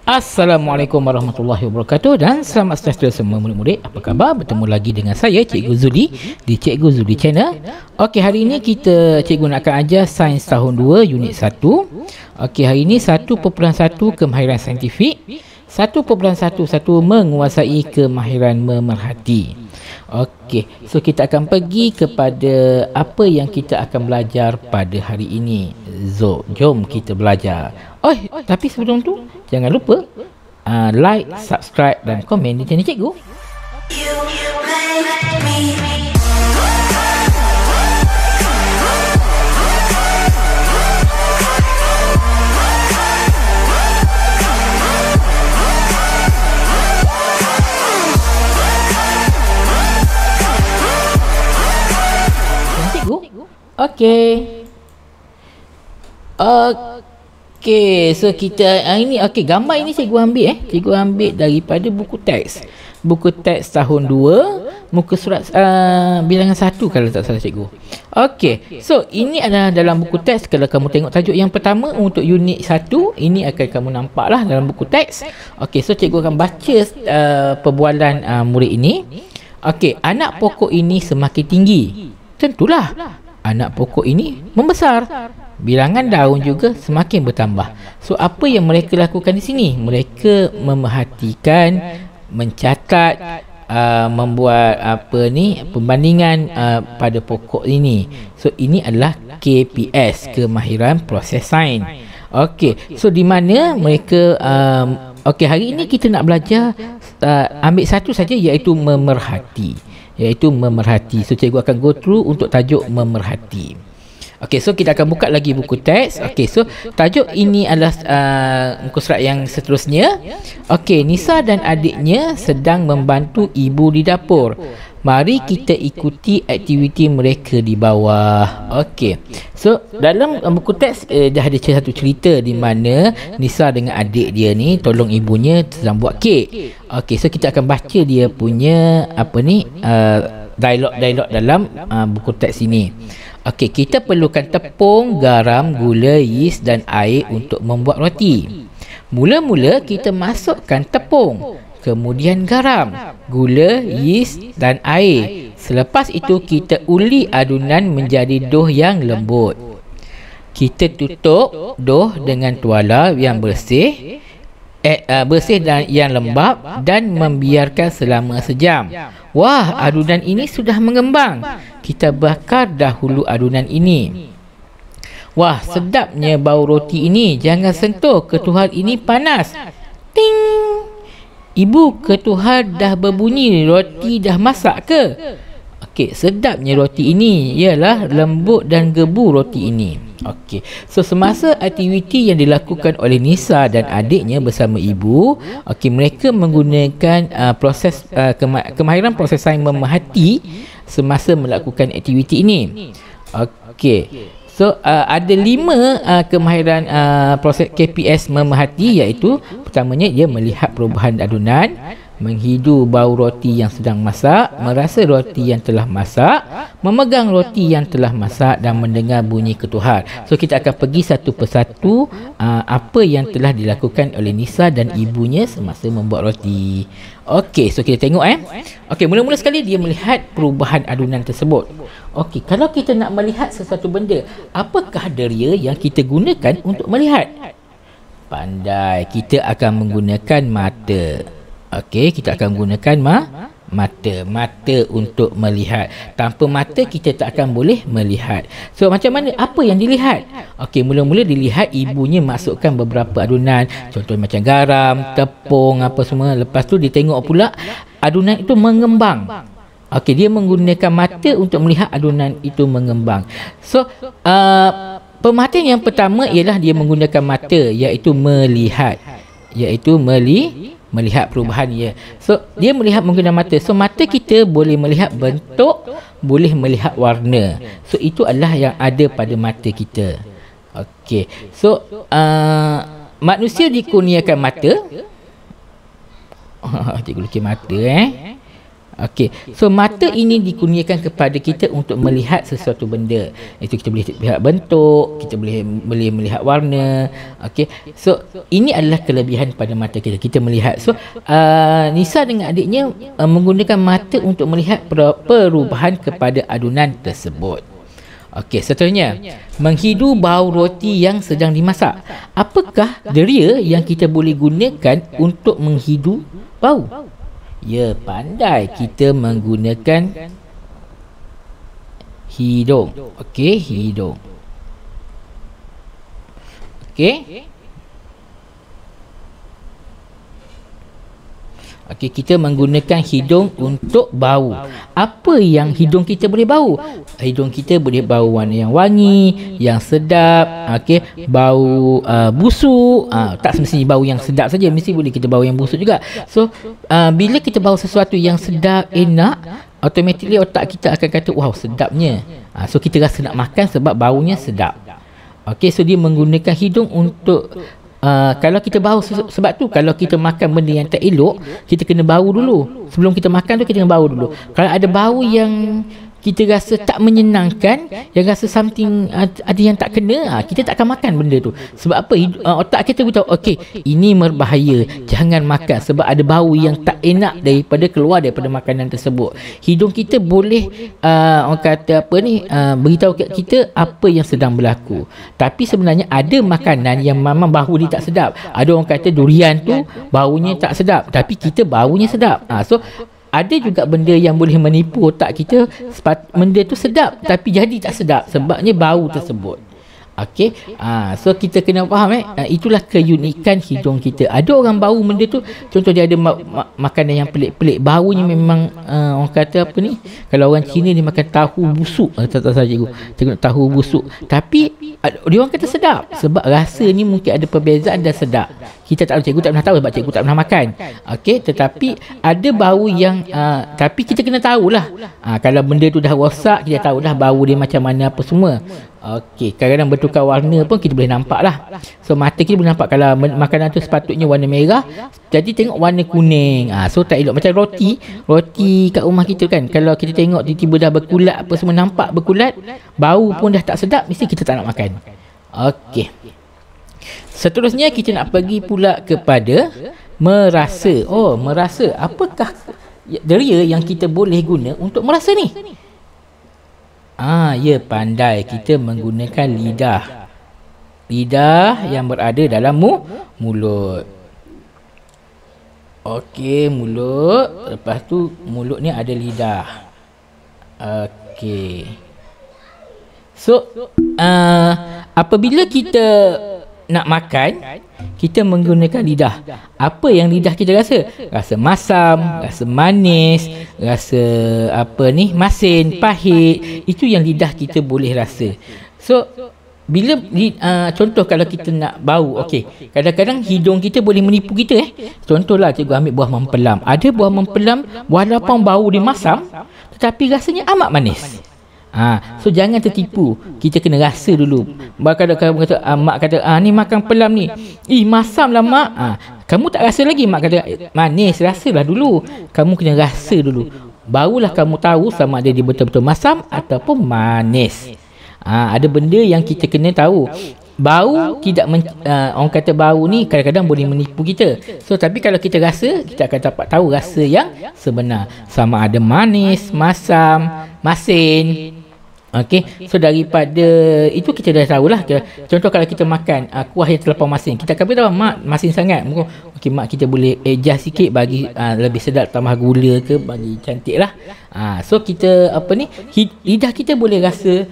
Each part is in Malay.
Assalamualaikum warahmatullahi wabarakatuh dan selamat sejahtera semua murid-murid. Apa khabar? Bertemu lagi dengan saya Cikgu Zuli di Cikgu Zuli Channel. Okey, hari ini cikgu nak akan ajar Sains tahun 2 unit 1. Okey, hari ini 1.1 kemahiran saintifik, 1.11 menguasai kemahiran memerhati. Okey, so kita akan pergi kepada apa yang kita akan belajar pada hari ini. Jom kita belajar. Oh, tapi sebelum tu jangan lupa like, subscribe dan komen di channel cikgu. Okey. Okey, so kita ini gambar ini cikgu ambil cikgu ambil daripada buku teks. Buku teks tahun 2, muka surat bilangan 1 kalau tak salah cikgu. Okey, so ini adalah dalam buku teks. Kalau kamu tengok tajuk yang pertama untuk unit 1, ini akan kamu nampaklah dalam buku teks. Okey, so cikgu akan baca perbualan murid ini. Okey, anak pokok ini semakin tinggi. Tentulah anak pokok ini membesar. Bilangan daun juga semakin bertambah. So apa yang mereka lakukan di sini? Mereka memerhatikan, mencatat, membuat pembandingan pada pokok ini. So ini adalah KPS, kemahiran proses sains. Okey, so di mana mereka okey, hari ini kita nak belajar ambil satu saja, iaitu memerhati. So cikgu akan go through untuk tajuk memerhati. Okey, so kita akan buka lagi buku teks. Okey, so tajuk ini adalah muka surat yang seterusnya. Okey, Nisa dan adiknya sedang membantu ibu di dapur. Mari kita ikuti aktiviti mereka di bawah. Okey, so dalam buku teks dah ada satu cerita di mana Nisa dengan adik dia ni tolong ibunya sedang buat kek. Okey, so kita akan baca dia punya dialog-dialog dalam buku teks ini. Okey, kita perlukan tepung, garam, gula, yeast dan air untuk membuat roti. Mula-mula kita masukkan tepung, kemudian garam, gula, yeast dan air. Selepas itu kita uli adunan menjadi dough yang lembut. Kita tutup dough dengan tuala yang bersih dan yang lembap dan membiarkan selama sejam. Wah, adunan ini sudah mengembang. Kita bakar dahulu adunan ini. Wah, sedapnya bau roti ini. Jangan sentuh, ketuhar ini panas. Ting! Ibu, ketuhar dah berbunyi. Roti dah masak ke? Okey, sedapnya roti ini. Ialah lembut dan gebu roti ini. Okey, so semasa aktiviti yang dilakukan oleh Nisa dan adiknya bersama ibu, okey, mereka menggunakan proses kemahiran proses sains memerhati semasa melakukan aktiviti ini. Okey, so ada 5 kemahiran proses KPS memerhati, iaitu pertamanya ia melihat perubahan adunan, menghidu bau roti yang sedang masak, merasa roti yang telah masak, memegang roti yang telah masak dan mendengar bunyi ketuhar. So kita akan pergi satu persatu apa yang telah dilakukan oleh Nisa dan ibunya semasa membuat roti. Okey, so kita tengok Okey, mula-mula sekali dia melihat perubahan adunan tersebut. Okey, kalau kita nak melihat sesuatu benda, apakah deria yang kita gunakan untuk melihat? Pandai, kita akan menggunakan mata. Okey, kita akan gunakan mata untuk melihat. Tanpa mata kita tak akan boleh melihat. So macam mana, apa yang dilihat? Okey, mula-mula dilihat ibunya masukkan beberapa adunan, contoh macam garam, tepung, apa semua. Lepas tu dia tengok pula adunan itu mengembang. Okey, dia menggunakan mata untuk melihat adunan itu mengembang. So pemerhatian yang pertama ialah dia menggunakan mata, iaitu melihat, melihat perubahan dia. So dia melihat menggunakan mata. So mata kita boleh melihat bentuk, boleh melihat warna. So itu adalah yang ada pada mata kita. Okey, so manusia dikurniakan mata. Cikgu lukis mata Okey, so mata ini dikurniakan kepada kita untuk melihat sesuatu benda. Itu kita boleh lihat bentuk, kita boleh melihat warna. Okey, so ini adalah kelebihan pada mata kita. Kita melihat. So Nisa dengan adiknya menggunakan mata untuk melihat perubahan kepada adunan tersebut. Okey, seterusnya, menghidu bau roti yang sedang dimasak. Apakah deria yang kita boleh gunakan untuk menghidu bau? Ya, pandai. Kita menggunakan hidung. Okey, hidung. Okey. Okey, kita menggunakan hidung untuk bau. Apa yang hidung kita boleh bau? Hidung kita boleh bau warna yang wangi, yang sedap, okey, bau busuk. Tak semestinya bau yang sedap saja, mesti boleh kita bau yang busuk juga. So, bila kita bau sesuatu yang sedap, enak, automatically otak kita akan kata, wow, sedapnya. So, kita rasa nak makan sebab baunya sedap. Okey, so dia menggunakan hidung untuk kalau kita bau, sebab tu kalau kita makan benda yang tak elok, kita kena bau dulu. Sebelum kita makan tu, kita kena bau dulu. Kalau ada bau yang kita rasa tak menyenangkan, yang rasa something ada yang tak kena, kita tak akan makan benda tu. Sebab apa? Otak kita beritahu, okey, ini berbahaya, jangan makan sebab ada bau yang tak enak keluar daripada makanan tersebut. Hidung kita boleh orang kata apa ni, beritahu kat kita apa yang sedang berlaku. Tapi sebenarnya ada makanan yang memang bau dia tak sedap. Ada orang kata durian tu baunya tak sedap, tapi kita baunya sedap. So ada juga benda yang boleh menipu otak kita, benda tu sedap tapi jadi tak sedap sebabnya bau tersebut. Okey, so kita kena faham itulah keunikan hidung kita. Ada orang bau benda tu, contoh dia ada makanan yang pelik-pelik, baunya memang orang kata apa ni, kalau orang Cina dia makan tahu busuk, tak saja cikgu tengok tahu busuk, tapi dia orang kata sedap sebab rasa ni mungkin ada perbezaan dan sedap. Kita tak tahu, cikgu tak pernah tahu sebab cikgu tak pernah makan. Okey, tetapi ada bau yang tapi kita kena tahulah. Kalau benda tu dah rosak, kita tahulah bau dia macam mana apa semua. Okey, kadang-kadang bertukar warna pun kita boleh nampak lah. So mata kita boleh nampak kalau makanan tu sepatutnya warna merah, jadi tengok warna kuning. So tak elok. Macam roti kat rumah kita kan, kalau kita tengok tiba-tiba dah berkulat apa semua, nampak berkulat, bau pun dah tak sedap, mesti kita tak nak makan. Okey. Seterusnya kita nak pergi pula kepada merasa. Oh, merasa. Apakah deria yang kita boleh guna untuk merasa ni? Ya, pandai. Kita menggunakan lidah. Lidah yang berada dalam mulut. Okey, mulut. Lepas tu mulut ni ada lidah. Okey. So, apabila kita nak makan, kita menggunakan lidah. Apa yang lidah kita rasa? Rasa masam, rasa manis, rasa masin, pahit. Itu yang lidah kita boleh rasa. So, bila contoh kalau kita nak bau, okey, kadang-kadang hidung kita boleh menipu kita. Contohlah cikgu ambil buah mempelam. Ada buah mempelam walaupun bau dia masam, tetapi rasanya amat manis. So jangan tertipu. Kita kena rasa dulu. Kadang-kadang mak kata ni makan pelam ni, masam lah mak. Kamu tak rasa lagi. Mak kata manis, rasalah dulu. Kamu kena rasa dulu, barulah kamu tahu sama ada dia betul-betul masam ataupun manis. Ada benda yang kita kena tahu. Bau tidak orang kata bau ni kadang-kadang boleh menipu kita. So tapi kalau kita rasa, kita akan dapat tahu rasa yang sebenar, sama ada manis, masam, masin. Okey, so daripada itu kita dah tahulah. Contoh kalau kita makan kuah yang terlampau masin, kita akan beritahu mak masin sangat. Okey mak, kita boleh adjust sikit bagi lebih sedap, tambah gula ke, bagi cantik lah. So kita lidah kita boleh rasa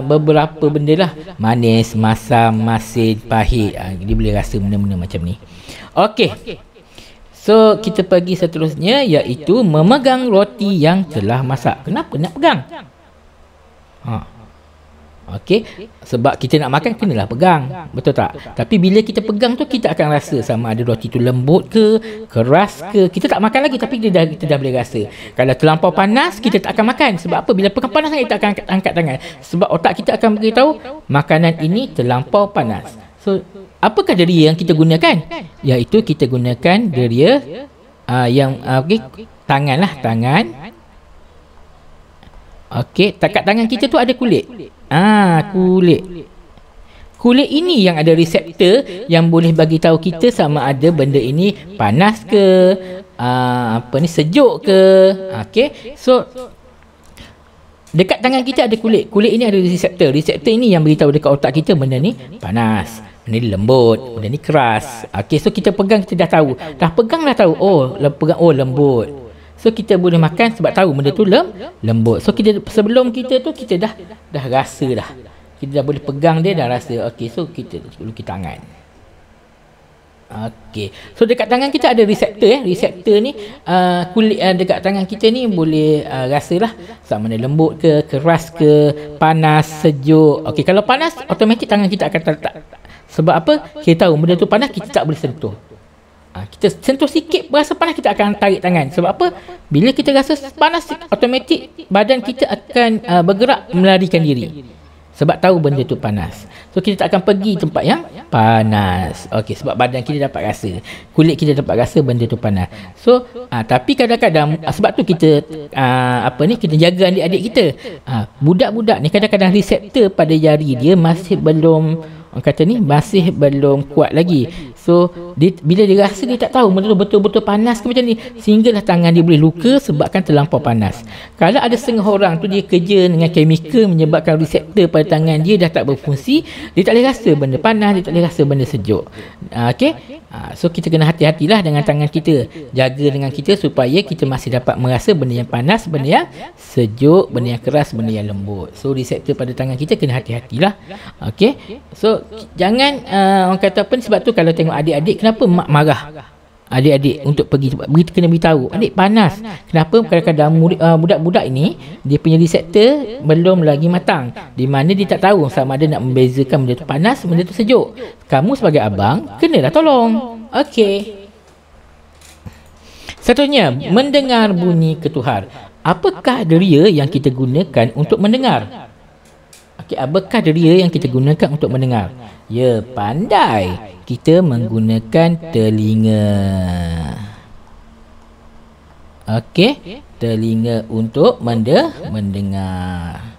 beberapa benda lah, manis, masam, masin, pahit. Dia boleh rasa benda-benda macam ni. Okey, so kita pergi seterusnya, iaitu memegang roti yang telah masak. Kenapa nak pegang? Okey, sebab kita nak makan kenalah pegang, betul tak? Tapi bila kita pegang tu, kita akan rasa sama ada roti tu lembut ke, keras ke. Kita tak makan lagi tapi kita dah boleh rasa. Kalau terlampau panas, kita tak akan makan. Sebab apa? Bila pegang panas, kita akan angkat tangan. Sebab otak kita akan beritahu makanan ini terlampau panas. So apakah deria yang kita gunakan? Iaitu kita gunakan deria yang tangan lah, tangan. Okey, kat tangan kita tu ada kulit. Kulit. Kulit ini yang ada reseptor yang boleh bagi tahu kita sama ada benda ini panas ke, sejuk ke. Okey. So dekat tangan kita ada kulit. Kulit ini ada reseptor. Reseptor ini yang beritahu dekat otak kita benda ni panas, benda ni lembut, benda ni keras. Okey, so kita pegang, kita dah tahu. Dah pegang dah tahu. Lembut. So kita boleh makan sebab tahu benda tu lembut. So kita sebelum kita tu kita dah rasa dah. Kita dah boleh pegang dia, dah rasa. Okey, so kita lukis tangan. Okey. So dekat tangan kita ada reseptor Reseptor ni kulit dekat tangan kita ni boleh rasalah sama ada lembut ke, keras ke, panas, sejuk. Okey, kalau panas automatik tangan kita akan terletak. Sebab apa? Kita tahu benda tu panas, kita tak boleh sentuh. Kita sentuh sikit berasa panas, kita akan tarik tangan. Sebab apa? Bila kita rasa panas, automatik badan kita akan bergerak melarikan diri. Sebab tahu benda tu panas. So kita tak akan pergi tempat yang panas. Okey, sebab badan kita dapat rasa, kulit kita dapat rasa benda tu panas. So tapi kadang-kadang sebab tu kita kita jaga adik-adik kita. Budak-budak ni kadang-kadang reseptor pada jari dia masih belum, orang kata ni masih belum kuat lagi. So bila dia rasa, dia tak tahu benda tu betul-betul panas ke macam ni, sehinggalah tangan dia boleh luka sebabkan terlampau panas. Kalau ada setengah orang tu dia kerja dengan chemical menyebabkan reseptor pada tangan dia dah tak berfungsi, dia tak boleh rasa benda panas, dia tak boleh rasa benda sejuk. Okey. So kita kena hati-hatilah dengan tangan kita. Jaga dengan kita supaya kita masih dapat merasa benda yang panas, benda yang sejuk, benda yang keras, benda yang lembut. So reseptor pada tangan kita kena hati-hatilah. Okey. So jangan orang kata apa ni, sebab tu kalau tengok adik-adik, kenapa mak marah adik-adik untuk pergi, kena beritahu adik panas. Kenapa? Kadang-kadang budak-budak ini dia punya reseptor belum lagi matang, di mana dia tak tahu sama ada nak membezakan benda tu panas, benda tu sejuk. Kamu sebagai abang kenalah tolong. Okey. Satunya, mendengar bunyi ketuhar. Apakah deria yang kita gunakan untuk mendengar? Okey, apakah deria yang kita gunakan untuk mendengar? Ya, pandai. Kita menggunakan telinga. Okey, telinga untuk mendengar.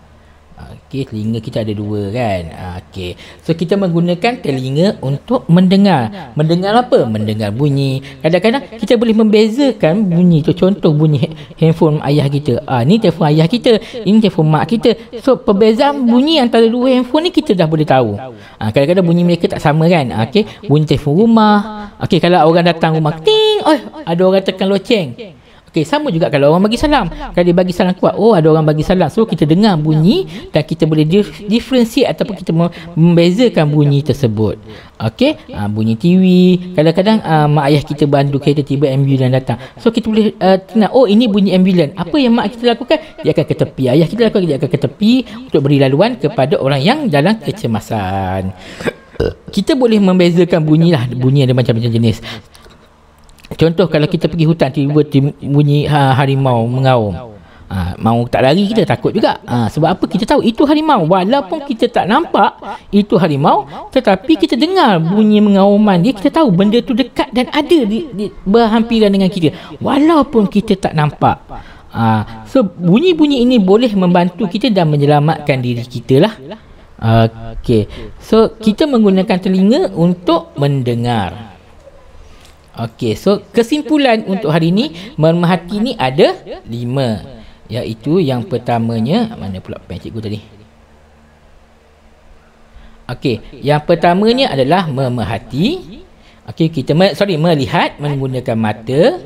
Okey, telinga kita ada dua kan. Okey, so kita menggunakan telinga untuk mendengar. Mendengar apa? Mendengar bunyi. Kadang-kadang kita boleh membezakan bunyi tu. Contoh bunyi handphone ayah kita. Ni telefon ayah kita, ini telefon mak kita. So perbezaan bunyi antara dua handphone ni kita dah boleh tahu. Kadang-kadang bunyi mereka tak sama kan. Okey, bunyi telefon rumah. Okey, kalau orang datang rumah, ting, ada orang tekan loceng. Okey, sama juga kalau orang bagi salam. Kalau dia bagi salam kuat, ada orang bagi salam. So kita dengar bunyi dan kita boleh differentiate ataupun kita membezakan bunyi tersebut. Okey, bunyi TV. Kadang-kadang mak ayah kita bandu kereta, tiba ambulans datang. So kita boleh kenal, ini bunyi ambulans. Apa yang mak kita lakukan? Dia akan ke tepi. Ayah kita lakukan, dia akan ke tepi untuk beri laluan kepada orang yang dalam kecemasan. Kita boleh membezakan bunyi ada macam-macam jenis. Contoh, kalau kita pergi hutan, tiba-tiba bunyi harimau mengaum. Mau tak lari, kita takut juga. Sebab apa? Kita tahu itu harimau. Walaupun kita tak nampak itu harimau, tetapi kita dengar bunyi mengauman dia, kita tahu benda tu dekat dan ada berhampiran dengan kita, walaupun kita tak nampak. So bunyi-bunyi ini boleh membantu kita dan menyelamatkan diri kita lah. Okey, so kita menggunakan telinga untuk mendengar. Okey, so kesimpulan untuk hari ini, memerhati ni ada 5. Iaitu yang pertamanya, mana pula pen cikgu tadi? Okey, yang pertamanya adalah memerhati. Okey, kita melihat menggunakan mata,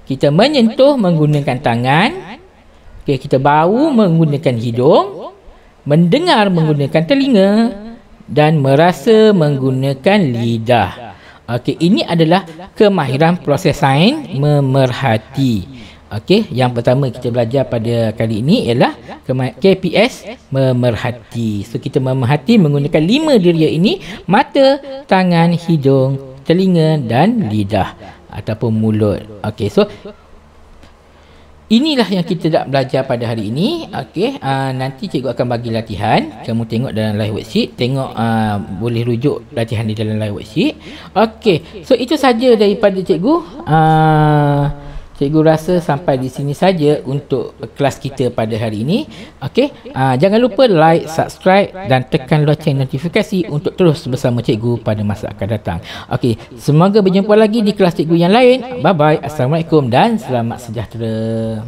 kita menyentuh menggunakan tangan, okey, kita bau menggunakan hidung, mendengar menggunakan telinga, dan merasa menggunakan lidah. Okey, ini adalah kemahiran proses sains memerhati. Okey, yang pertama kita belajar pada kali ini ialah KPS memerhati. So kita memerhati menggunakan 5 deria ini: mata, tangan, hidung, telinga dan lidah ataupun mulut. Okey, so inilah yang kita nak belajar pada hari ini. Okey, nanti cikgu akan bagi latihan. Kamu tengok dalam live worksheet. Tengok boleh rujuk latihan di dalam live worksheet. Okey, so itu saja daripada cikgu. Cikgu rasa sampai di sini saja untuk kelas kita pada hari ini. Okey, jangan lupa like, subscribe dan tekan loceng notifikasi untuk terus bersama cikgu pada masa akan datang. Okey, semoga berjumpa lagi di kelas cikgu yang lain. Bye bye. Assalamualaikum dan selamat sejahtera.